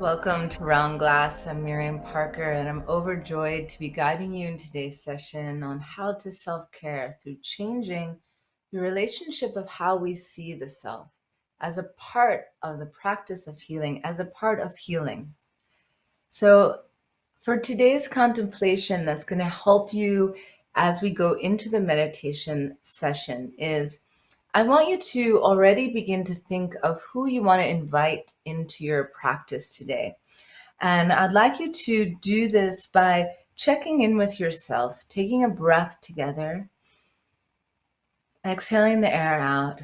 Welcome to Round Glass. I'm Miriam Parker, and I'm overjoyed to be guiding you in today's session on how to self-care through changing your relationship of how we see the self as a part of the practice of healing, as a part of healing. So for today's contemplation that's going to help you as we go into the meditation session is I want you to already begin to think of who you want to invite into your practice today. And I'd like you to do this by checking in with yourself, taking a breath together, exhaling the air out,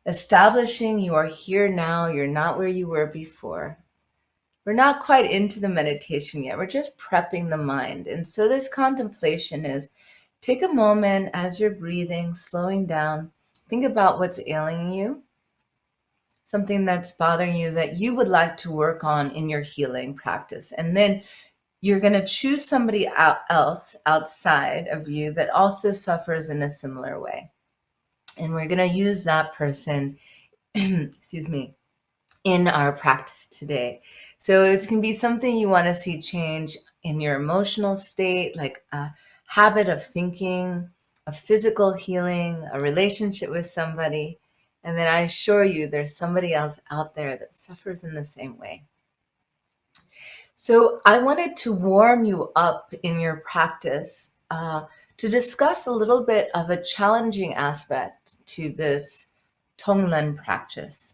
establishing you are here now, you're not where you were before. We're not quite into the meditation yet. We're just prepping the mind. And so this contemplation is take a moment as you're breathing, slowing down. Think about what's ailing you, something that's bothering you that you would like to work on in your healing practice. And then you're going to choose somebody else outside of you that also suffers in a similar way. And we're going to use that person, excuse me, in our practice today. So it can be something you want to see change in your emotional state, like a habit of thinking, a physical healing, a relationship with somebody. And then I assure you there's somebody else out there that suffers in the same way. So I wanted to warm you up in your practice to discuss a little bit of a challenging aspect to this Tonglen practice.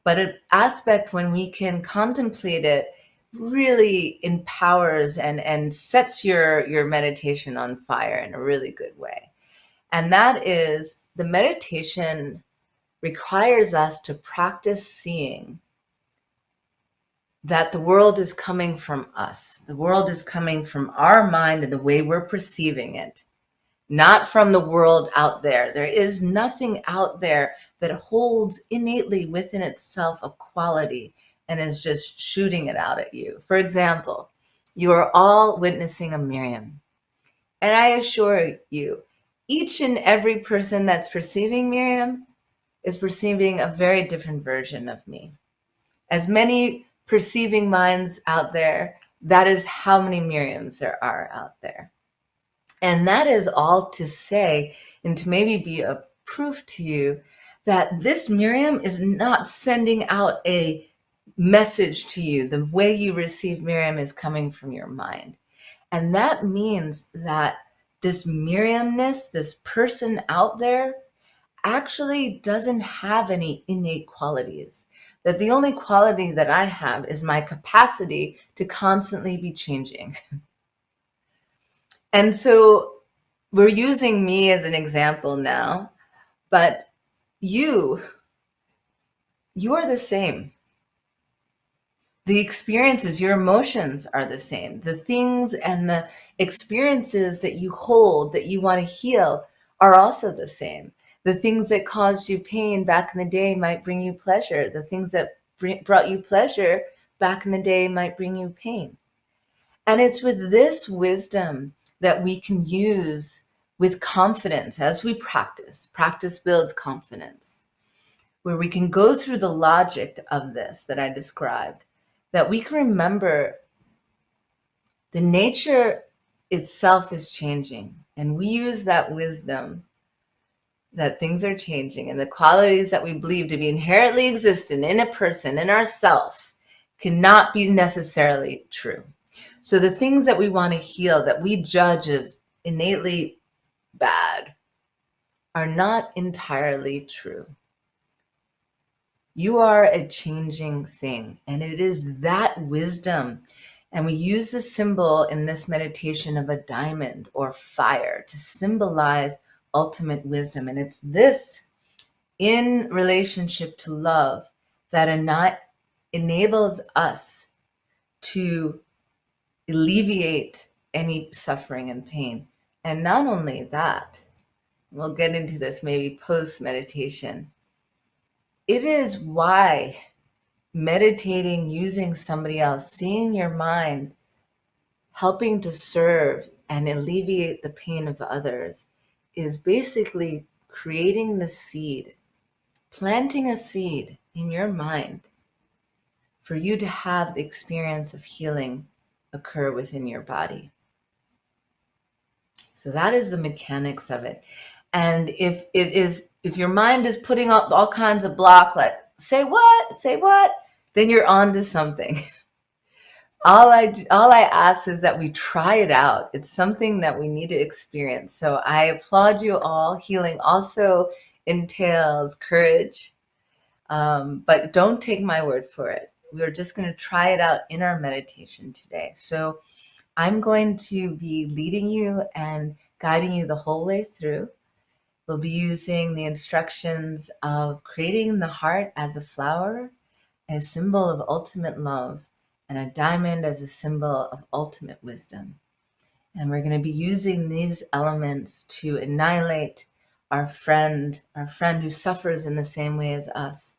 But an aspect when we can contemplate it really empowers and sets your meditation on fire in a really good way. And that is the meditation requires us to practice seeing that the world is coming from us. The world is coming from our mind and the way we're perceiving it, not from the world out there. There is nothing out there that holds innately within itself a quality and is just shooting it out at you. For example, You are all witnessing a Miriam. And I assure you, each and every person that's perceiving Miriam is perceiving a very different version of me. As many perceiving minds out there, that is how many Miriams there are out there. And that is all to say, and to maybe be a proof to you that this Miriam is not sending out a message to you. The way you receive Miriam is coming from your mind. And that means that this Miriamness, this person out there, actually doesn't have any innate qualities. That the only quality that I have is my capacity to constantly be changing. And so we're using me as an example now, but you're the same. The experiences, your emotions are the same. The things and the experiences that you hold that you want to heal are also the same. The things that caused you pain back in the day might bring you pleasure. The things that brought you pleasure back in the day might bring you pain. And it's with this wisdom that we can use with confidence as we practice. Practice builds confidence, where we can go through the logic of this that I described, that we can remember the nature itself is changing. And we use that wisdom that things are changing and the qualities that we believe to be inherently existent in a person, in ourselves, cannot be necessarily true. So the things that we want to heal, that we judge as innately bad, are not entirely true. You are a changing thing, and it is that wisdom. And we use the symbol in this meditation of a diamond or fire to symbolize ultimate wisdom. And it's this in relationship to love that enables us to alleviate any suffering and pain. And not only that, we'll get into this maybe post meditation. It is why meditating using somebody else, seeing your mind, helping to serve and alleviate the pain of others, is basically creating the seed, planting a seed in your mind for you to have the experience of healing occur within your body. So that is the mechanics of it. And if your mind is putting up all kinds of block, like say what, then you're on to something. All I ask is that we try it out. It's something that we need to experience. So I applaud you all. Healing also entails courage, but don't take my word for it. We're just going to try it out in our meditation today. So I'm going to be leading you and guiding you the whole way through. We'll be using the instructions of creating the heart as a flower, a symbol of ultimate love, and a diamond as a symbol of ultimate wisdom. And we're going to be using these elements to annihilate our friend who suffers in the same way as us,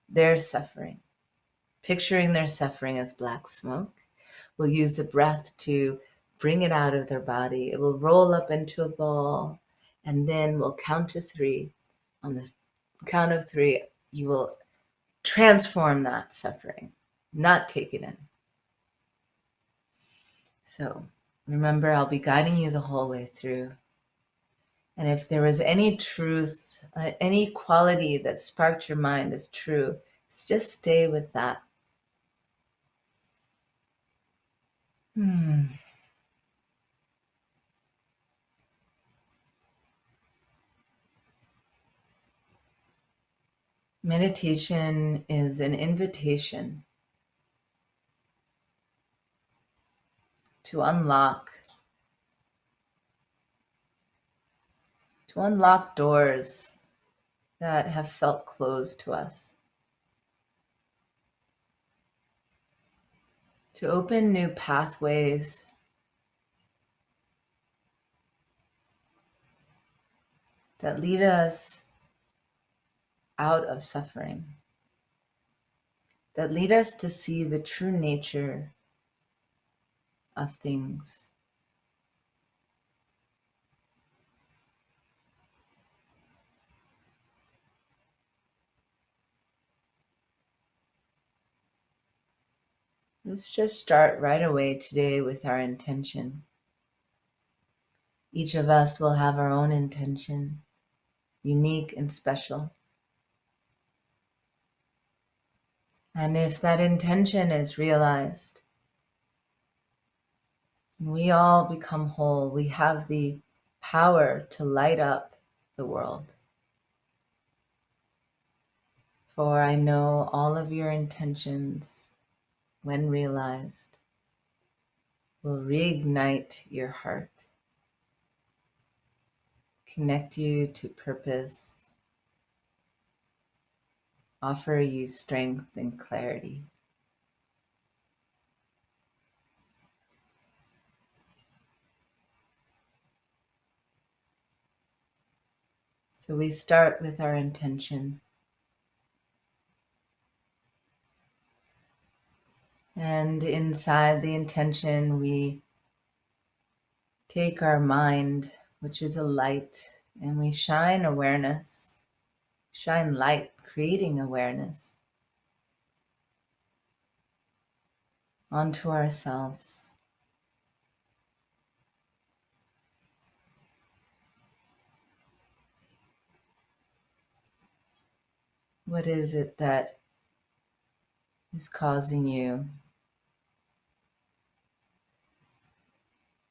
their suffering, picturing their suffering as black smoke. We'll use the breath to bring it out of their body. It will roll up into a ball, and then we'll count to 3. On the count of 3, you will transform that suffering, not take it in. So remember, I'll be guiding you the whole way through. And if there was any truth, any quality that sparked your mind as true, just stay with that. Meditation is an invitation to unlock doors that have felt closed to us, to open new pathways that lead us out of suffering, that lead us to see the true nature of things. Let's just start right away today with our intention. Each of us will have our own intention, unique and special. And if that intention is realized, and we all become whole, we have the power to light up the world. For I know all of your intentions, when realized, will reignite your heart, connect you to purpose, offer you strength and clarity. So we start with our intention. And inside the intention, we take our mind, which is a light, and we shine awareness, shine light, creating awareness onto ourselves. What is it that is causing you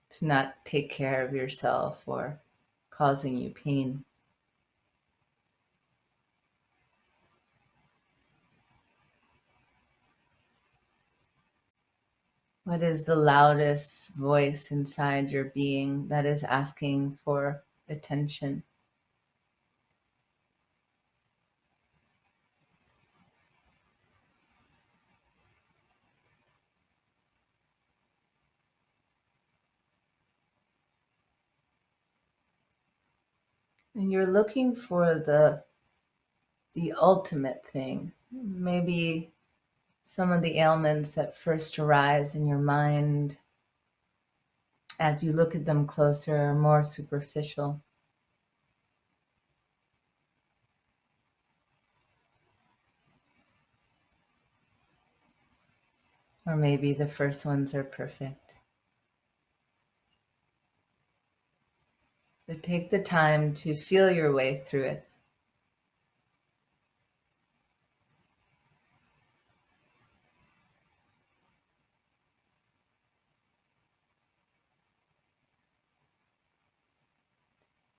to not take care of yourself or causing you pain? What is the loudest voice inside your being that is asking for attention? And you're looking for the ultimate thing. Maybe some of the ailments that first arise in your mind as you look at them closer are more superficial. Or maybe the first ones are perfect. But take the time to feel your way through it.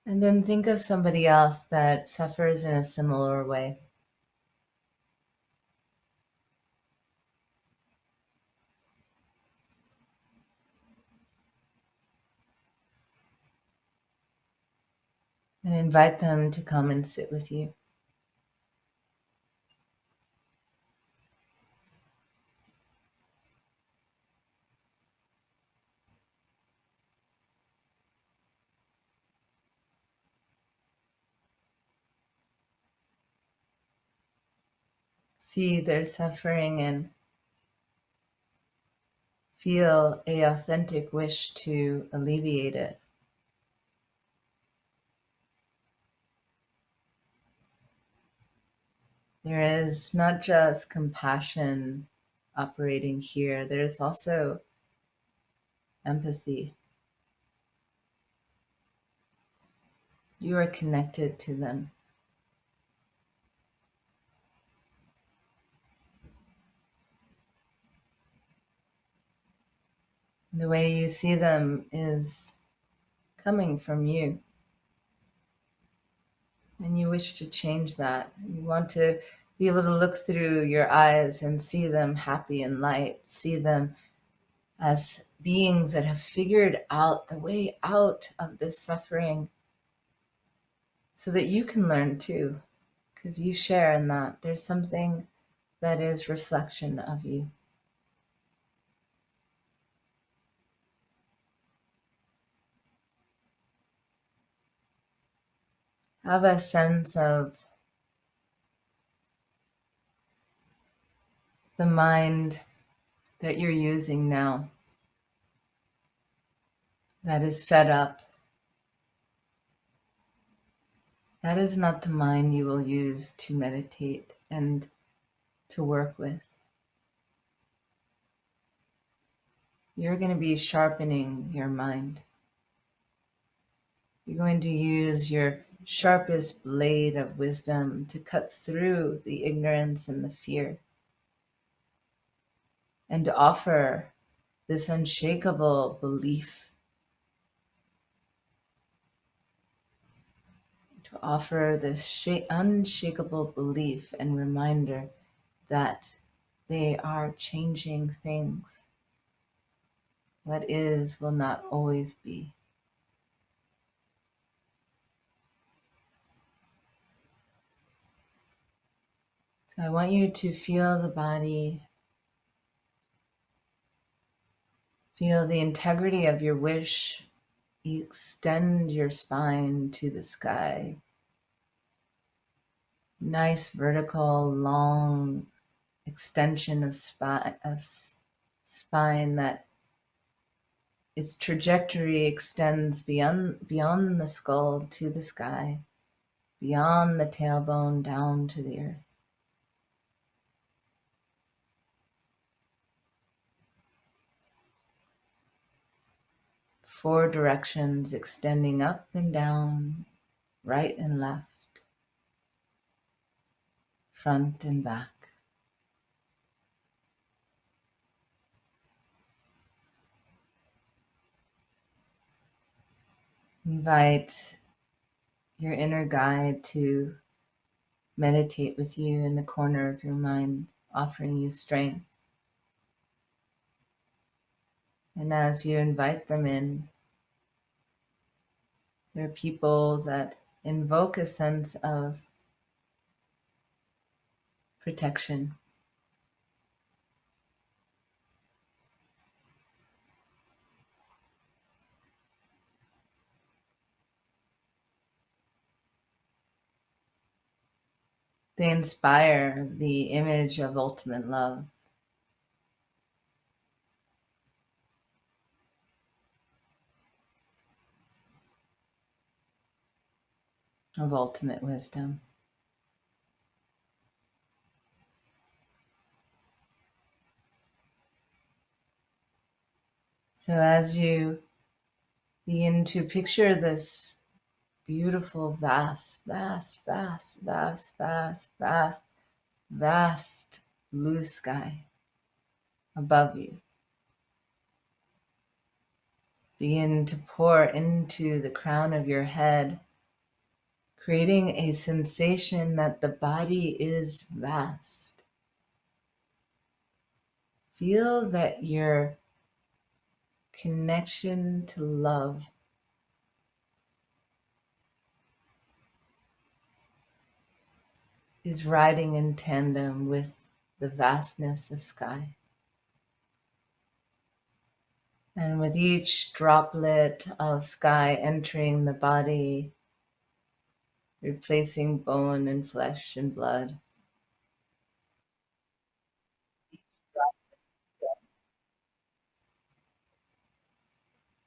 And then think of somebody else that suffers in a similar way. And invite them to come and sit with you. See their suffering and feel a authentic wish to alleviate it. There is not just compassion operating here, there's also empathy. You are connected to them. The way you see them is coming from you. And you wish to change that. You want to be able to look through your eyes and see them happy and light, see them as beings that have figured out the way out of this suffering so that you can learn too, because you share in that. There's something that is reflection of you. Have a sense of the mind that you're using now. that is fed up. That is not the mind you will use to meditate and to work with. You're going to be sharpening your mind. You're going to use your sharpest blade of wisdom to cut through the ignorance and the fear, and to offer this unshakable belief, to offer this unshakable belief and reminder that they are changing things. What is will not always be. So I want you to feel the body, feel the integrity of your wish. Extend your spine to the sky. Nice vertical, long extension of spine that its trajectory extends beyond the skull to the sky, beyond the tailbone down to the earth. Four directions extending up and down, right and left, front and back. Invite your inner guide to meditate with you in the corner of your mind, offering you strength. And as you invite them in, there are people that invoke a sense of protection. They inspire the image of ultimate love, of ultimate wisdom. So as you begin to picture this beautiful, vast, vast, vast, vast, vast, vast, vast blue sky above you, begin to pour into the crown of your head, creating a sensation that the body is vast. Feel that your connection to love is riding in tandem with the vastness of sky. And with each droplet of sky entering the body, replacing bone and flesh and blood,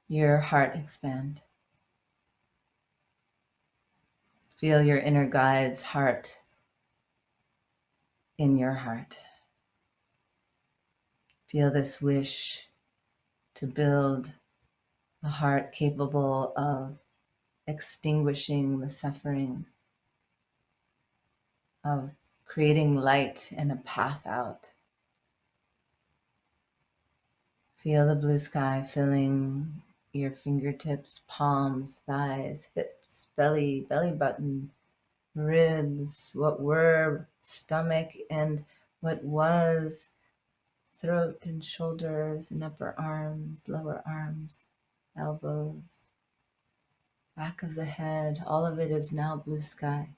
your heart expand. Feel your inner guide's heart in your heart. Feel this wish to build a heart capable of extinguishing the suffering, of creating light and a path out. Feel the blue sky filling your fingertips, palms, thighs, hips, belly, belly button, ribs, what were, stomach, and what was, throat and shoulders and upper arms, lower arms, elbows, back of the head. All of it is now blue sky.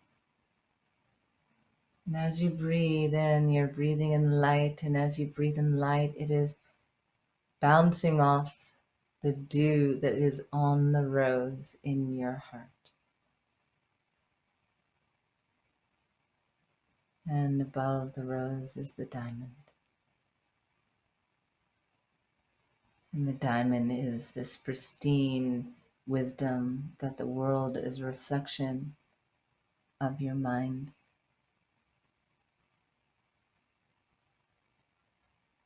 And as you breathe in, you're breathing in light, and as you breathe in light, it is bouncing off the dew that is on the rose in your heart. And above the rose is the diamond. And the diamond is this pristine wisdom that the world is a reflection of your mind.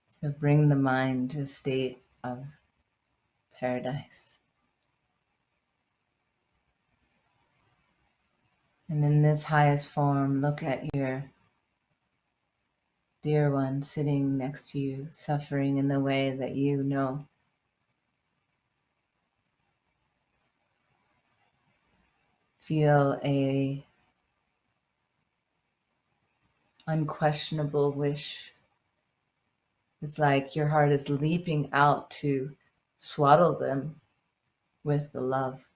So bring the mind to a state of paradise. And in this highest form, look at your dear one sitting next to you, suffering in the way that you know. Feel a unquestionable wish. It's like your heart is leaping out to swaddle them with the love.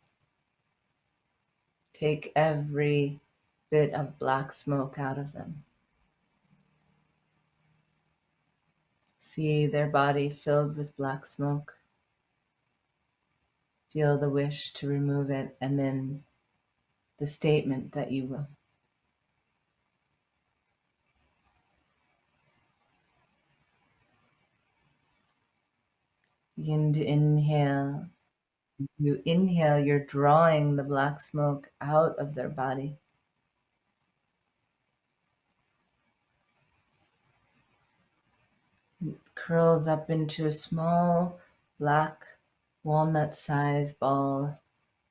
Take every bit of black smoke out of them. See their body filled with black smoke. Feel the wish to remove it, and then the statement that you will. Begin to inhale. You inhale, you're drawing the black smoke out of their body. It curls up into a small black walnut-sized ball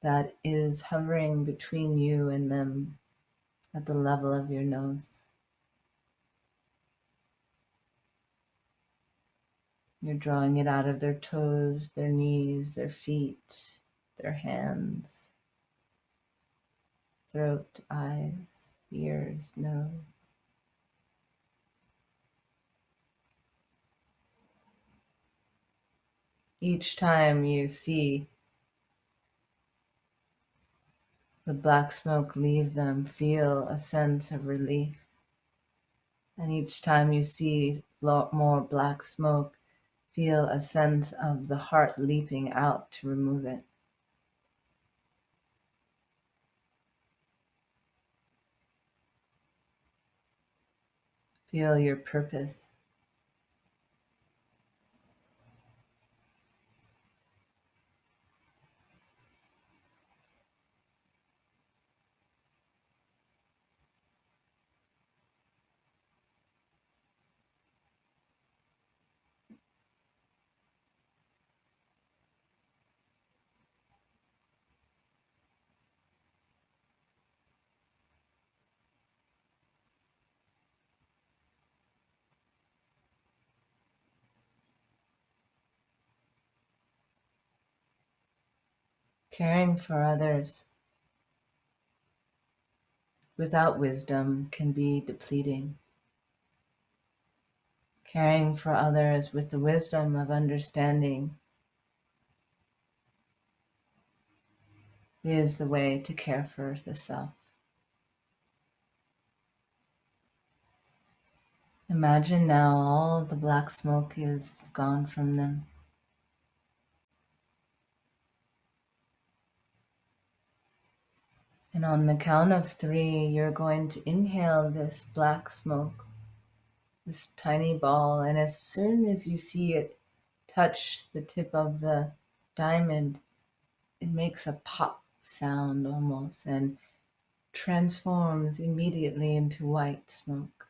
that is hovering between you and them at the level of your nose. You're drawing it out of their toes, their knees, their feet, their hands, throat, eyes, ears, nose. Each time you see the black smoke leave them, feel a sense of relief. And each time you see more black smoke, feel a sense of the heart leaping out to remove it. Feel your purpose. Caring for others without wisdom can be depleting. Caring for others with the wisdom of understanding is the way to care for the self. Imagine now all the black smoke is gone from them. And on the count of 3, you're going to inhale this black smoke, this tiny ball, and as soon as you see it touch the tip of the diamond, it makes a pop sound almost and transforms immediately into white smoke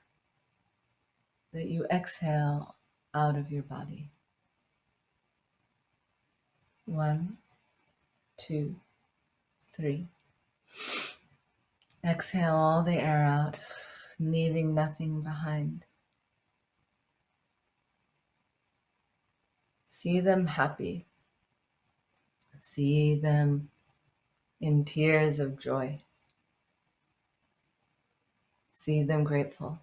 that you exhale out of your body. 1, 2, 3. Exhale all the air out, leaving nothing behind. See them happy. See them in tears of joy. See them grateful.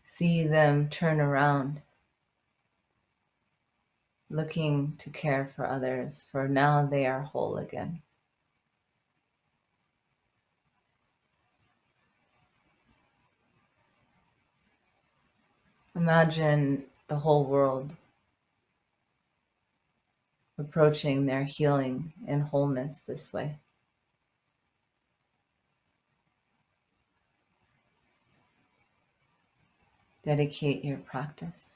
See them turn around, looking to care for others, for now they are whole again. Imagine the whole world approaching their healing and wholeness this way. Dedicate your practice.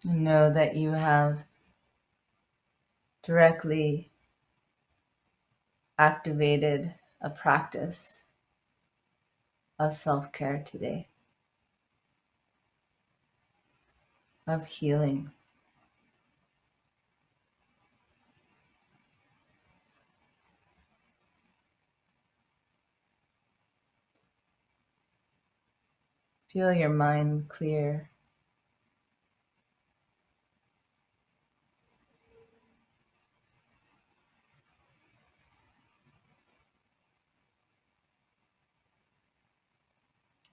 And know that you have directly activated a practice of self-care today, of healing. Feel your mind clear.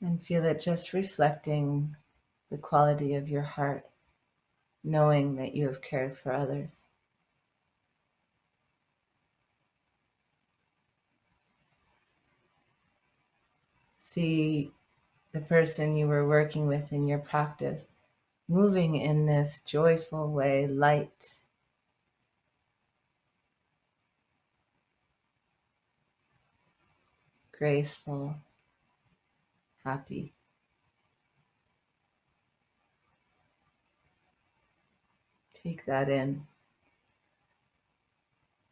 And feel it just reflecting the quality of your heart, knowing that you have cared for others. See the person you were working with in your practice moving in this joyful way, light, graceful, happy. Take that in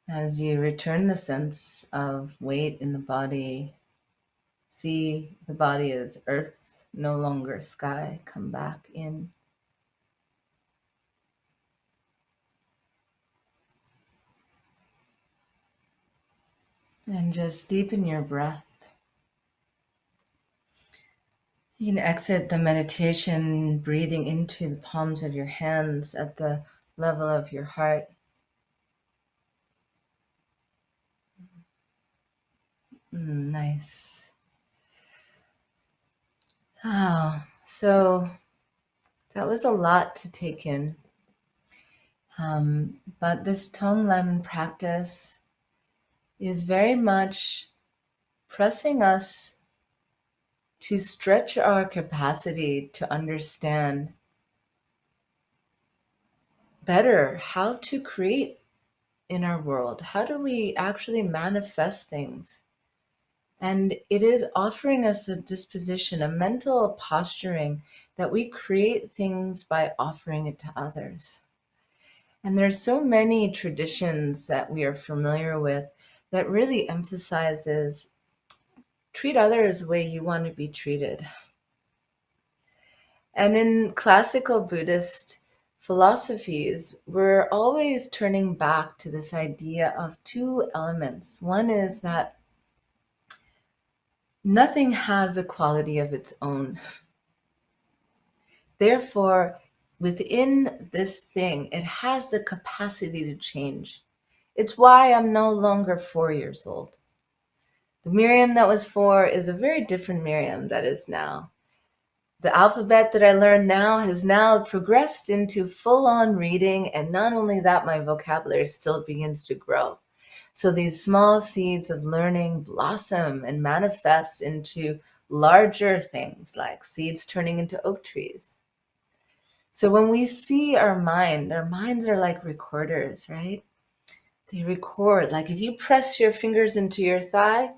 as you return the sense of weight in the body. See the body as earth, no longer sky. Come back in. And just deepen your breath. You can exit the meditation breathing into the palms of your hands at the level of your heart. Nice. Oh, so that was a lot to take in. But this Tonglen practice is very much pressing us to stretch our capacity to understand better how to create in our world. How do we actually manifest things? And it is offering us a disposition, a mental posturing that we create things by offering it to others. And there's so many traditions that we are familiar with that really emphasizes treat others the way you want to be treated. And in classical Buddhist philosophies, we're always turning back to this idea of two elements. One is that nothing has a quality of its own. Therefore, within this thing, it has the capacity to change. It's why I'm no longer 4 years old. The Miriam that was 4 is a very different Miriam that is now. The alphabet that I learned now has now progressed into full-on reading, and not only that, my vocabulary still begins to grow. So these small seeds of learning blossom and manifest into larger things, like seeds turning into oak trees. So when we see our minds are like recorders, right? They record. Like if you press your fingers into your thigh,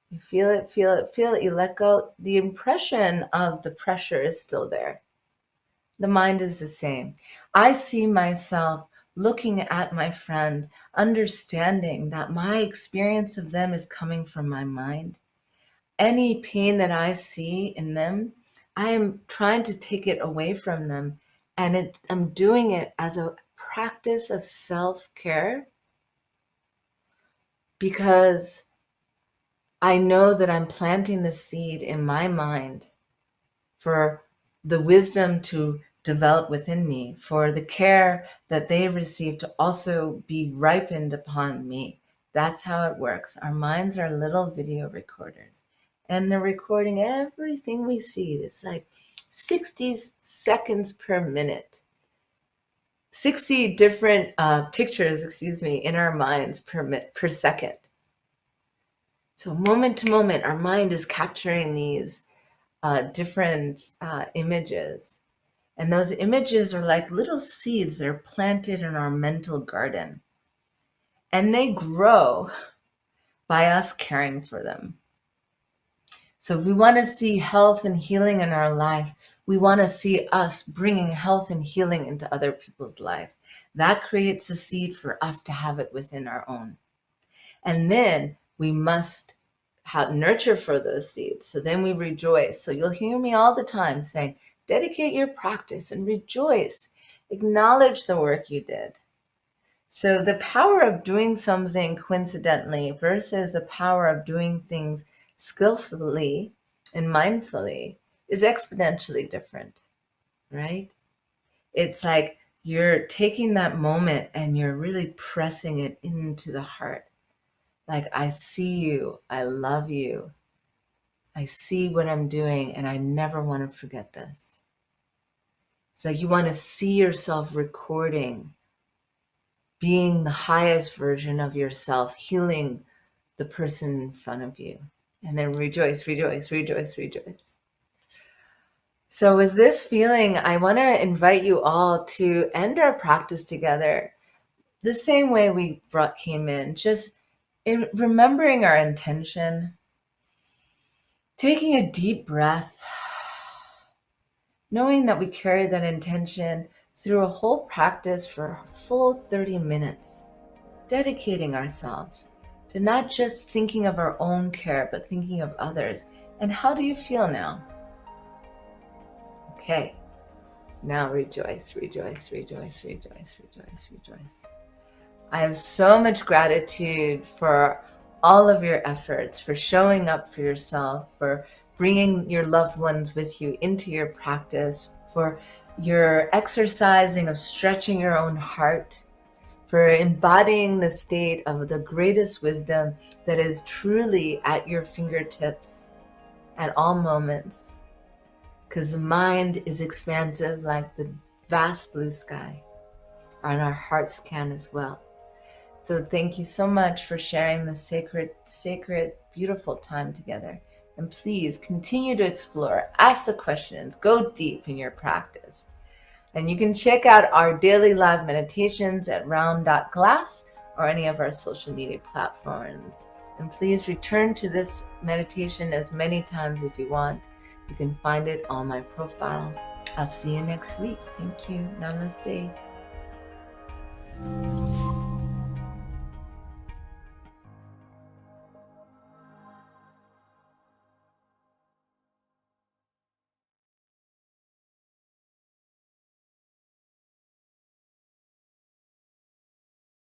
you feel it, feel it, feel it, you let go. The impression of the pressure is still there. The mind is the same. I see myself looking at my friend, understanding that my experience of them is coming from my mind. Any pain that I see in them, I am trying to take it away from them. And I'm doing it as a practice of self-care because I know that I'm planting the seed in my mind for the wisdom to develop within me, for the care that they receive to also be ripened upon me. That's how it works. Our minds are little video recorders, and they're recording everything we see. It's like 60 seconds per minute. 60 different pictures, in our minds per second. So moment to moment, our mind is capturing these different images. And those images are like little seeds that are planted in our mental garden. And they grow by us caring for them. So if we want to see health and healing in our life, We want to see us bringing health and healing into other people's lives. That creates a seed for us to have it within our own. And then we must nurture for those seeds. So then we rejoice. So you'll hear me all the time saying, dedicate your practice and rejoice. Acknowledge the work you did. So the power of doing something coincidentally versus the power of doing things skillfully and mindfully is exponentially different, right? It's like you're taking that moment and you're really pressing it into the heart. Like, I see you, I love you, I see what I'm doing, and I never want to forget this. It's like you want to see yourself recording, being the highest version of yourself, healing the person in front of you, and then rejoice, rejoice, rejoice, rejoice. So with this feeling, I want to invite you all to end our practice together the same way we came in, just remembering our intention, taking a deep breath, knowing that we carry that intention through a whole practice for a full 30 minutes, dedicating ourselves to not just thinking of our own care, but thinking of others. And how do you feel now? Okay, now rejoice, rejoice, rejoice, rejoice, rejoice, rejoice. I have so much gratitude for all of your efforts, for showing up for yourself, for bringing your loved ones with you into your practice, for your exercising of stretching your own heart, for embodying the state of the greatest wisdom that is truly at your fingertips at all moments. Because the mind is expansive like the vast blue sky, and our hearts can as well. So thank you so much for sharing this sacred, beautiful time together. And please continue to explore, ask the questions, go deep in your practice. And you can check out our daily live meditations at round.glass or any of our social media platforms. And please return to this meditation as many times as you want. You can find it on my profile. I'll see you next week. Thank you. Namaste.